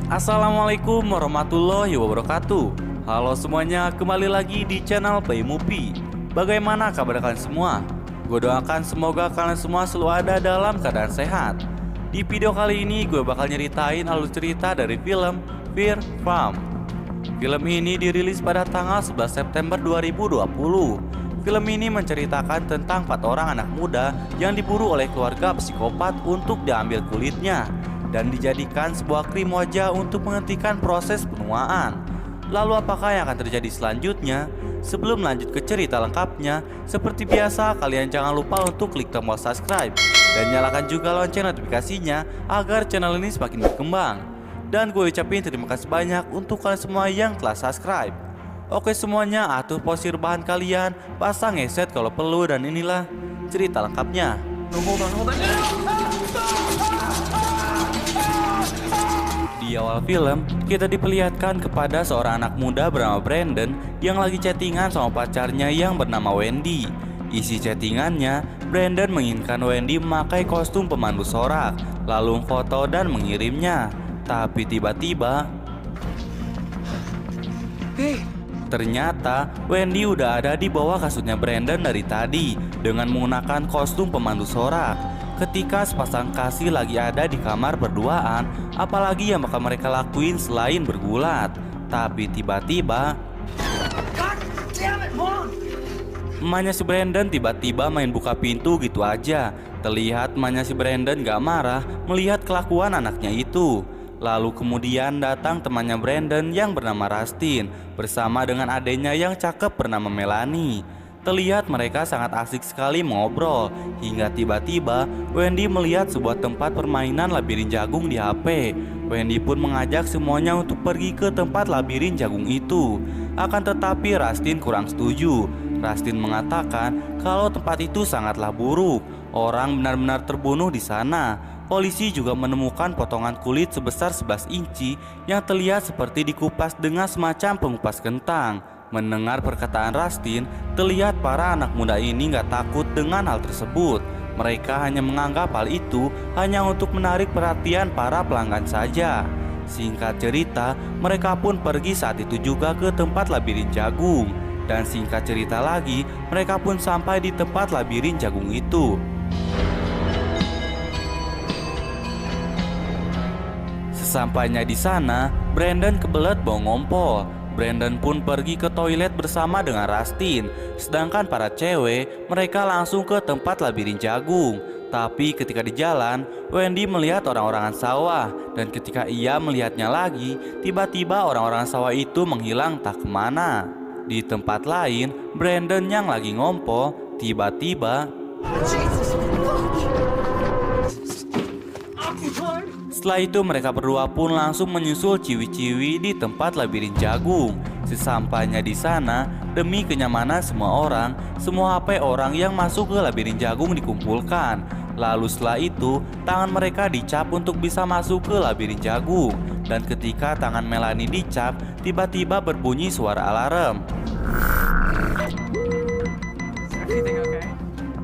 Assalamualaikum warahmatullahi wabarakatuh. Halo semuanya, kembali lagi di channel Paymupi. Bagaimana kabar kalian semua? Gue doakan semoga kalian semua selalu ada dalam keadaan sehat. Di video kali ini gue bakal nyeritain alur cerita dari film Fear Farm. Film ini dirilis pada tanggal 11 September 2020. Film ini menceritakan tentang 4 orang anak muda yang diburu oleh keluarga psikopat untuk diambil kulitnya dan dijadikan sebuah krim wajah untuk menghentikan proses penuaan. Lalu apakah yang akan terjadi selanjutnya? Sebelum lanjut ke cerita lengkapnya, seperti biasa kalian jangan lupa untuk klik tombol subscribe dan nyalakan juga lonceng notifikasinya agar channel ini semakin berkembang. Dan gue ucapin terima kasih banyak untuk kalian semua yang telah subscribe. Oke semuanya, atur posisi rebahan kalian, pasang headset kalau perlu, dan inilah cerita lengkapnya. Di awal film, kita diperlihatkan kepada seorang anak muda bernama Brandon yang lagi chattingan sama pacarnya yang bernama Wendy. Isi chattingannya, Brandon menginginkan Wendy memakai kostum pemandu sorak, lalu foto dan mengirimnya. Tapi tiba-tiba ternyata Wendy udah ada di bawah kasurnya Brandon dari tadi dengan menggunakan kostum pemandu sorak. Ketika sepasang kasih lagi ada di kamar berduaan, apalagi yang bakal mereka lakuin selain bergulat. Tapi tiba-tiba emaknya si Brandon tiba-tiba main buka pintu gitu aja. Terlihat emaknya si Brandon gak marah melihat kelakuan anaknya itu. Lalu kemudian datang temannya Brandon yang bernama Rustin bersama dengan adiknya yang cakep bernama Melanie. Terlihat mereka sangat asik sekali mengobrol hingga tiba-tiba Wendy melihat sebuah tempat permainan labirin jagung di HP. Wendy pun mengajak semuanya untuk pergi ke tempat labirin jagung itu. Akan tetapi Rustin kurang setuju. Rustin mengatakan kalau tempat itu sangatlah buruk. Orang benar-benar terbunuh di sana. Polisi juga menemukan potongan kulit sebesar 11 inci yang terlihat seperti dikupas dengan semacam pengupas kentang. Mendengar perkataan Rustin, terlihat para anak muda ini gak takut dengan hal tersebut. Mereka hanya menganggap hal itu hanya untuk menarik perhatian para pelanggan saja. Singkat cerita, mereka pun pergi saat itu juga ke tempat labirin jagung. Dan singkat cerita lagi, mereka pun sampai di tempat labirin jagung itu. Sesampainya di sana, Brandon kebelet bau ngompol. Brandon pun pergi ke toilet bersama dengan Rustin. Sedangkan para cewek, mereka langsung ke tempat labirin jagung. Tapi ketika di jalan, Wendy melihat orang-orangan sawah. Dan ketika ia melihatnya lagi, tiba-tiba orang-orangan sawah itu menghilang tak kemana. Di tempat lain, Brandon yang lagi ngompol, tiba-tiba setelah itu mereka berdua pun langsung menyusul ciwi-ciwi di tempat labirin jagung. Sesampainya di sana, demi kenyamanan semua orang, semua HP orang yang masuk ke labirin jagung dikumpulkan. Lalu setelah itu, tangan mereka dicap untuk bisa masuk ke labirin jagung. Dan ketika tangan Melanie dicap, tiba-tiba berbunyi suara alarm.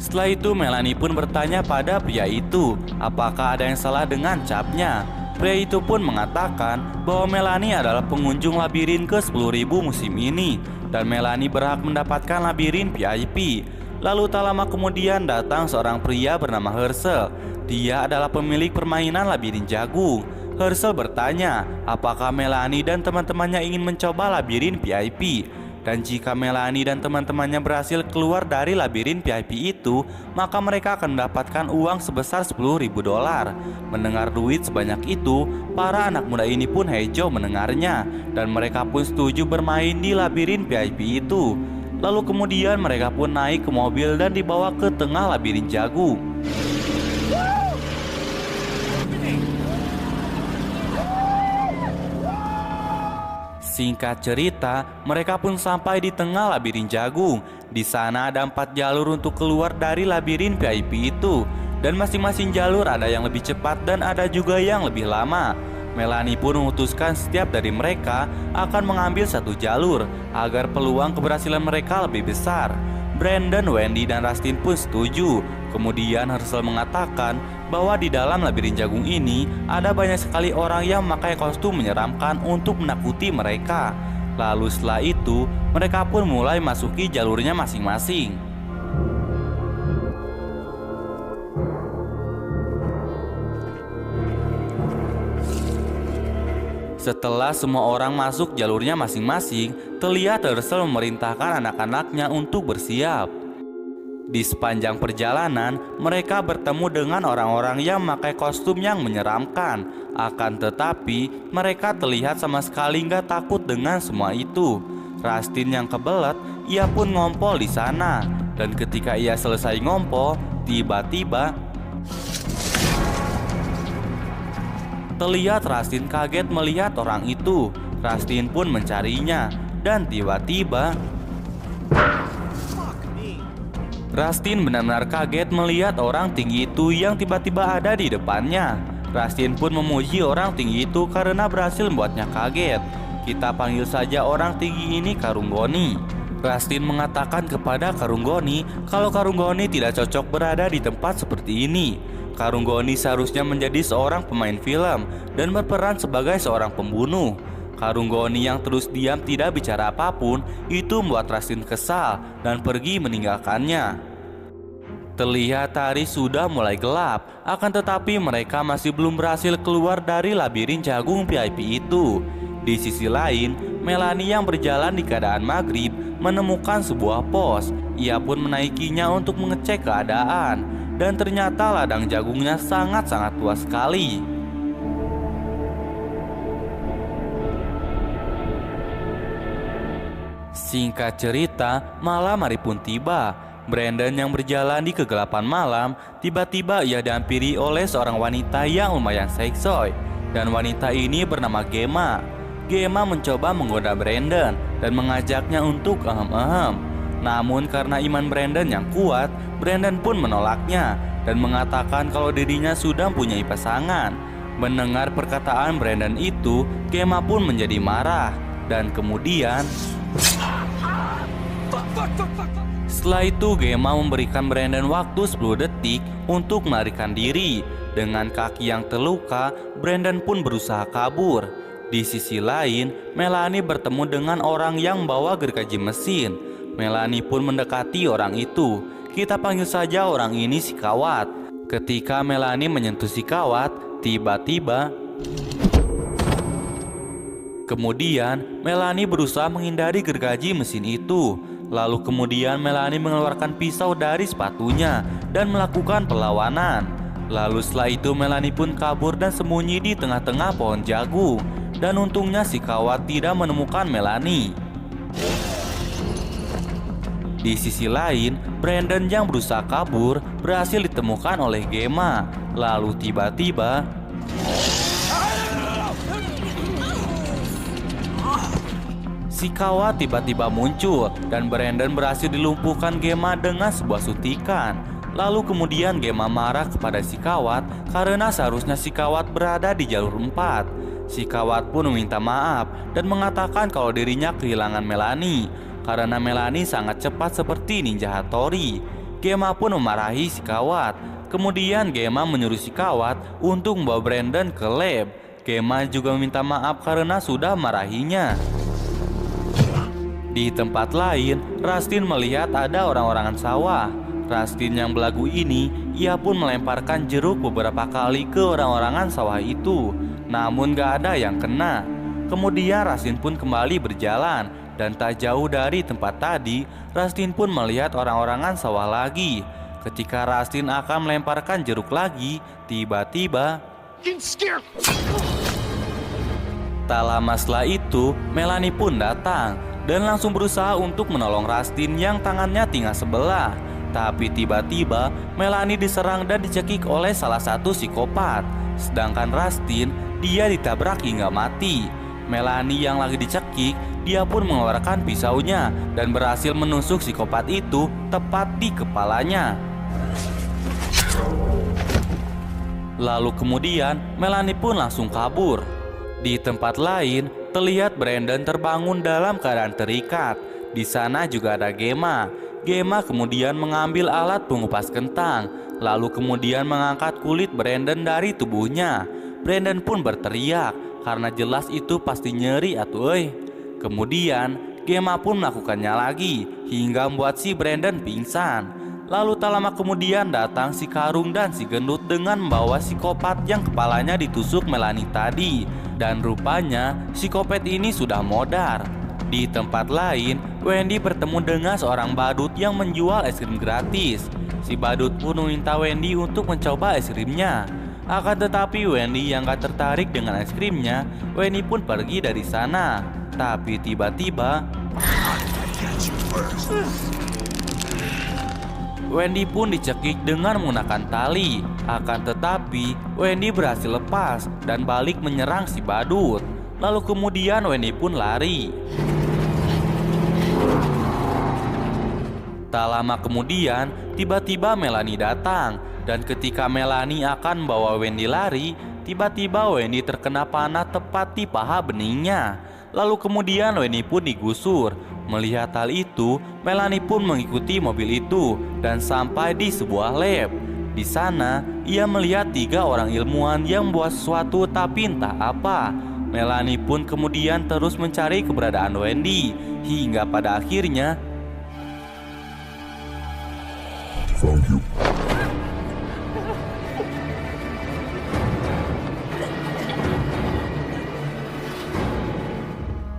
Setelah itu Melanie pun bertanya pada pria itu apakah ada yang salah dengan capnya. Pria itu pun mengatakan bahwa Melanie adalah pengunjung labirin ke 10.000 musim ini dan Melanie berhak mendapatkan labirin VIP. Lalu tak lama kemudian datang seorang pria bernama Herschel. Dia adalah pemilik permainan labirin jagung. Herschel bertanya apakah Melanie dan teman-temannya ingin mencoba labirin VIP. Dan jika Melanie dan teman-temannya berhasil keluar dari labirin VIP itu, maka mereka akan mendapatkan uang sebesar $10.000. Mendengar duit sebanyak itu, para anak muda ini pun hijau mendengarnya. Dan mereka pun setuju bermain di labirin VIP itu. Lalu kemudian mereka pun naik ke mobil dan dibawa ke tengah labirin jagung. Singkat cerita, mereka pun sampai di tengah labirin jagung. Di sana ada 4 jalur untuk keluar dari labirin VIP itu. Dan masing-masing jalur ada yang lebih cepat dan ada juga yang lebih lama. Melanie pun memutuskan setiap dari mereka akan mengambil satu jalur agar peluang keberhasilan mereka lebih besar. Brandon, Wendy, dan Rustin pun setuju. Kemudian Herschel mengatakan bahwa di dalam labirin jagung ini ada banyak sekali orang yang memakai kostum menyeramkan untuk menakuti mereka. Lalu setelah itu, mereka pun mulai masuki jalurnya masing-masing. Setelah semua orang masuk jalurnya masing-masing, terlihat Herschel memerintahkan anak-anaknya untuk bersiap. Di sepanjang perjalanan, mereka bertemu dengan orang-orang yang memakai kostum yang menyeramkan. Akan tetapi, mereka terlihat sama sekali nggak takut dengan semua itu. Rustin yang kebelet, ia pun ngompol di sana. Dan ketika ia selesai ngompol, tiba-tiba terlihat Rustin kaget melihat orang itu. Rustin pun mencarinya. Dan tiba-tiba Rustin benar-benar kaget melihat orang tinggi itu yang tiba-tiba ada di depannya. Rustin pun memuji orang tinggi itu karena berhasil membuatnya kaget. Kita panggil saja orang tinggi ini Karunggoni. Rustin mengatakan kepada Karunggoni kalau Karunggoni tidak cocok berada di tempat seperti ini. Karunggoni seharusnya menjadi seorang pemain film dan berperan sebagai seorang pembunuh. Karunggoni yang terus diam tidak bicara apapun itu membuat Rustin kesal dan pergi meninggalkannya. Terlihat hari sudah mulai gelap, akan tetapi mereka masih belum berhasil keluar dari labirin jagung VIP itu. Di sisi lain, Melanie yang berjalan di keadaan maghrib menemukan sebuah pos. Ia pun menaikinya untuk mengecek keadaan, dan ternyata ladang jagungnya sangat-sangat tua sekali. Singkat cerita, malam hari pun tiba. Brandon yang berjalan di kegelapan malam, tiba-tiba ia dihampiri oleh seorang wanita yang lumayan seksoi. Dan wanita ini bernama Gemma. Gemma mencoba menggoda Brandon dan mengajaknya untuk ahem-ahem. Namun karena iman Brandon yang kuat, Brandon pun menolaknya dan mengatakan kalau dirinya sudah mempunyai pasangan. Mendengar perkataan Brandon itu, Gemma pun menjadi marah. Dan kemudian setelah itu Gemma memberikan Brandon waktu 10 detik untuk melarikan diri. Dengan kaki yang terluka, Brandon pun berusaha kabur. Di sisi lain, Melanie bertemu dengan orang yang membawa gergaji mesin. Melanie pun mendekati orang itu. Kita panggil saja orang ini si Kawat. Ketika Melanie menyentuh si Kawat, tiba-tiba kemudian Melanie berusaha menghindari gergaji mesin itu. Lalu kemudian Melanie mengeluarkan pisau dari sepatunya dan melakukan perlawanan. Lalu setelah itu Melanie pun kabur dan sembunyi di tengah-tengah pohon jagung. Dan untungnya si Kawat tidak menemukan Melanie. Di sisi lain, Brandon yang berusaha kabur berhasil ditemukan oleh Gemma. Lalu tiba-tiba si Kawat tiba-tiba muncul dan Brandon berhasil dilumpuhkan Gemma dengan sebuah suntikan. Lalu kemudian Gemma marah kepada si Kawat karena seharusnya si Kawat berada di jalur 4. Si Kawat pun meminta maaf dan mengatakan kalau dirinya kehilangan Melanie karena Melanie sangat cepat seperti ninja Hattori. Gemma pun memarahi si Kawat. Kemudian Gemma menyuruh si Kawat untuk membawa Brandon ke lab. Gemma juga meminta maaf karena sudah marahinya. Di tempat lain, Rustin melihat ada orang-orangan sawah. Rustin yang belagu ini, ia pun melemparkan jeruk beberapa kali ke orang-orangan sawah itu. Namun gak ada yang kena. Kemudian Rustin pun kembali berjalan. Dan tak jauh dari tempat tadi, Rustin pun melihat orang-orangan sawah lagi. Ketika Rustin akan melemparkan jeruk lagi, tiba-tiba tak lama setelah itu, Melanie pun datang dan langsung berusaha untuk menolong Rustin yang tangannya tinggal sebelah. Tapi tiba-tiba Melanie diserang dan dicekik oleh salah satu psikopat. Sedangkan Rustin, dia ditabrak hingga mati. Melanie yang lagi dicekik, dia pun mengeluarkan pisaunya dan berhasil menusuk psikopat itu tepat di kepalanya. Lalu kemudian Melanie pun langsung kabur. Di tempat lain, terlihat Brandon terbangun dalam keadaan terikat. Di sana juga ada Gemma. Gemma kemudian mengambil alat pengupas kentang, lalu kemudian mengangkat kulit Brandon dari tubuhnya. Brandon pun berteriak karena jelas itu pasti nyeri atuh euy. Kemudian Gemma pun melakukannya lagi hingga membuat si Brandon pingsan. Lalu tak lama kemudian datang si Karung dan si Gendut dengan membawa psikopat yang kepalanya ditusuk Melanie tadi. Dan rupanya psikopat ini sudah modar. Di tempat lain, Wendy bertemu dengan seorang badut yang menjual es krim gratis. Si badut pun meminta Wendy untuk mencoba es krimnya. Akan tetapi Wendy yang gak tertarik dengan es krimnya, Wendy pun pergi dari sana. Tapi tiba-tiba Wendy pun dicekik dengan menggunakan tali. Akan tetapi Wendy berhasil lepas dan balik menyerang si badut. Lalu kemudian Wendy pun lari. Tak lama kemudian tiba-tiba Melanie datang. Dan ketika Melanie akan membawa Wendy lari, tiba-tiba Wendy terkena panah tepat di paha beningnya. Lalu kemudian Wendy pun digusur. Melihat hal itu, Melanie pun mengikuti mobil itu dan sampai di sebuah lab. Di sana, ia melihat 3 orang ilmuwan yang membuat sesuatu tapi entah apa. Melanie pun kemudian terus mencari keberadaan Wendy hingga pada akhirnya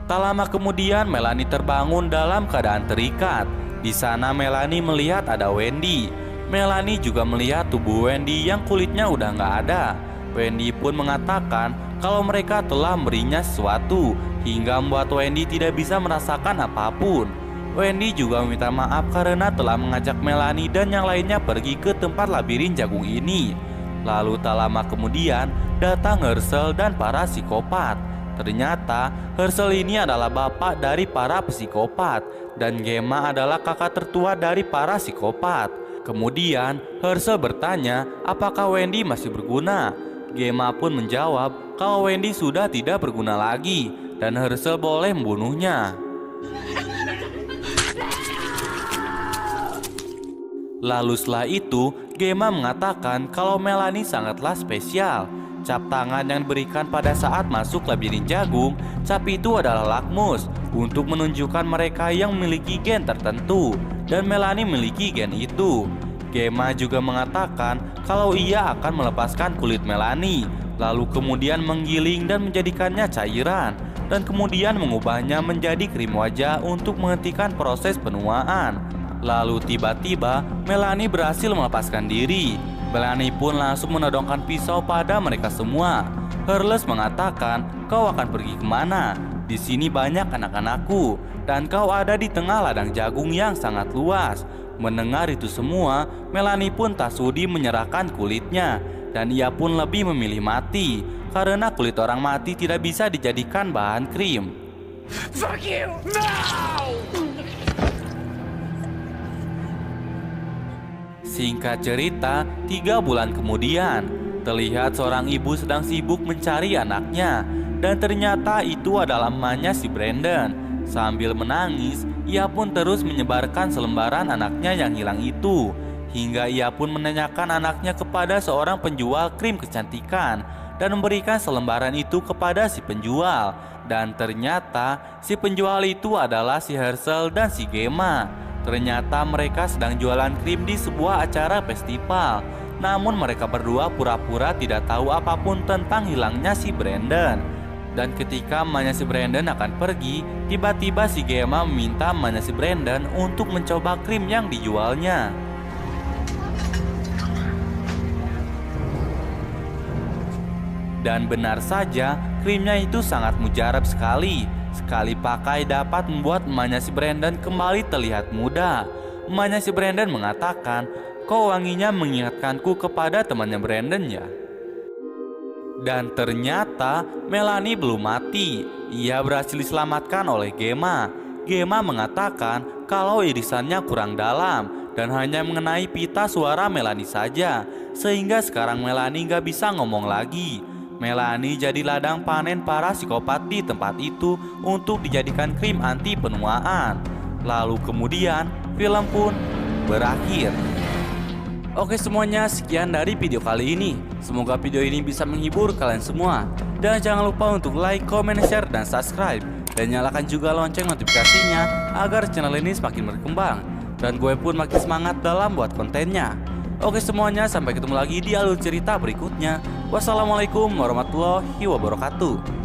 tak lama kemudian Melanie terbangun dalam keadaan terikat. Di sana Melanie melihat ada Wendy. Melanie juga melihat tubuh Wendy yang kulitnya udah nggak ada. Wendy pun mengatakan kalau mereka telah memberinya sesuatu hingga membuat Wendy tidak bisa merasakan apapun. Wendy juga meminta maaf karena telah mengajak Melanie dan yang lainnya pergi ke tempat labirin jagung ini. Lalu tak lama kemudian datang Herschel dan para psikopat. Ternyata Herschel ini adalah bapak dari para psikopat dan Gemma adalah kakak tertua dari para psikopat. Kemudian Herschel bertanya apakah Wendy masih berguna. Gemma pun menjawab kalau Wendy sudah tidak berguna lagi dan Herschel boleh membunuhnya. Lalu setelah itu Gemma mengatakan kalau Melanie sangatlah spesial. Cap tangan yang diberikan pada saat masuk labirin jagung, cap itu adalah lakmus untuk menunjukkan mereka yang memiliki gen tertentu, dan Melanie memiliki gen itu. Gemma juga mengatakan kalau ia akan melepaskan kulit Melanie, lalu kemudian menggiling dan menjadikannya cairan, dan kemudian mengubahnya menjadi krim wajah untuk menghentikan proses penuaan. Lalu tiba-tiba Melanie berhasil melepaskan diri. Melanie pun langsung menodongkan pisau pada mereka semua. Herles mengatakan, kau akan pergi kemana? Di sini banyak anak-anakku, dan kau ada di tengah ladang jagung yang sangat luas. Mendengar itu semua, Melanie pun tak sudi menyerahkan kulitnya, dan ia pun lebih memilih mati, karena kulit orang mati tidak bisa dijadikan bahan krim. Fuck you! No! Singkat cerita, 3 bulan kemudian, terlihat seorang ibu sedang sibuk mencari anaknya. Dan ternyata itu adalah emaknya si Brandon. Sambil menangis, ia pun terus menyebarkan selembaran anaknya yang hilang itu. Hingga ia pun menanyakan anaknya kepada seorang penjual krim kecantikan dan memberikan selembaran itu kepada si penjual. Dan ternyata si penjual itu adalah si Herschel dan si Gemma. Ternyata mereka sedang jualan krim di sebuah acara festival. Namun mereka berdua pura-pura tidak tahu apapun tentang hilangnya si Brandon. Dan ketika emaknya si Brandon akan pergi, tiba-tiba si Gemma meminta emaknya si Brandon untuk mencoba krim yang dijualnya. Dan benar saja, krimnya itu sangat mujarab sekali. Sekali pakai dapat membuat emaknya si Brandon kembali terlihat muda. Emaknya si Brandon mengatakan, kok wanginya mengingatkanku kepada temannya Brandon ya? Dan ternyata Melanie belum mati. Ia berhasil diselamatkan oleh Gemma. Gemma mengatakan kalau irisannya kurang dalam dan hanya mengenai pita suara Melanie saja, sehingga sekarang Melanie gak bisa ngomong lagi. Melanie jadi ladang panen para psikopat di tempat itu untuk dijadikan krim anti penuaan. Lalu kemudian film pun berakhir. Oke semuanya, sekian dari video kali ini. Semoga video ini bisa menghibur kalian semua. Dan jangan lupa untuk like, comment, share, dan subscribe. Dan nyalakan juga lonceng notifikasinya agar channel ini semakin berkembang. Dan gue pun makin semangat dalam buat kontennya. Oke semuanya, sampai ketemu lagi di alur cerita berikutnya. Wassalamualaikum warahmatullahi wabarakatuh.